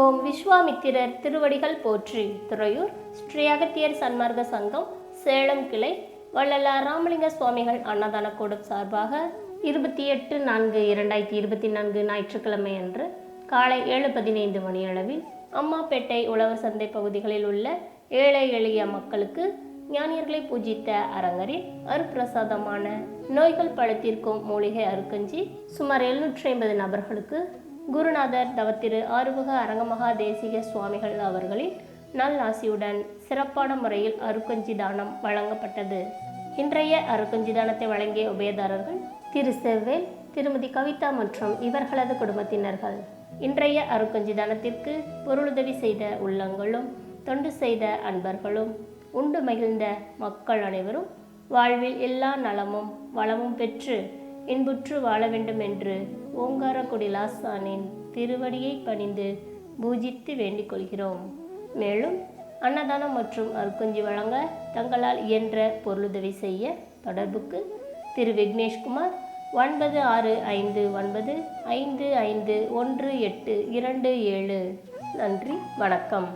ஓம் விஸ்வாமித்திரர் திருவடிகள் போற்றி. துறையூர் ஸ்ரீ அகத்தியர் சன்மார்க்க சங்கம் சேலம் கிளை வள்ளலார் ராமலிங்க சுவாமிகள் அன்னதான கூடம் சார்பாக 28/4/2024 ஞாயிற்றுக்கிழமை அன்று காலை 7:15 மணியளவில் அம்மாப்பேட்டை உழவர் சந்தை பகுதிகளில் உள்ள ஏழை எளிய மக்களுக்கு ஞானியர்களை பூஜித்த அரங்கரில் அருப்பிரசாதமான நோய்கள் பழத்திற்கும் மூலிகை அருக்கஞ்சி சுமார் 750 நபர்களுக்கு குருநாதர் தவத்திரு ஆறுமுக அரங்கமகா தேசிக சுவாமிகள் அவர்களின் நல்லாசியுடன் சிறப்பான முறையில் அருக்கஞ்சி தானம் வழங்கப்பட்டது. இன்றைய அருக்கஞ்சி தானத்தை வழங்கிய உபயதாரர்கள் திரு செவ்வேல், திருமதி கவிதா மற்றும் இவர்களது குடும்பத்தினர்கள். இன்றைய அருக்கஞ்சி தானத்திற்கு பொருளுதவி செய்த உள்ளங்களும் தொண்டு செய்த அன்பர்களும் உண்டு மகிழ்ந்த மக்கள் அனைவரும் வாழ்வில் எல்லா நலமும் வளமும் பெற்று இன்புற்று வாழ வேண்டும் என்று ஓங்காரக்குடி லாசானின் திருவடியை பணிந்து பூஜித்து வேண்டிக் கொள்கிறோம். மேலும் அன்னதானம் மற்றும் அருக்கஞ்சி வழங்க தங்களால் இயன்ற பொருளுதவி செய்ய தொடர்புக்கு திரு விக்னேஷ்குமார் 9659551827. நன்றி, வணக்கம்.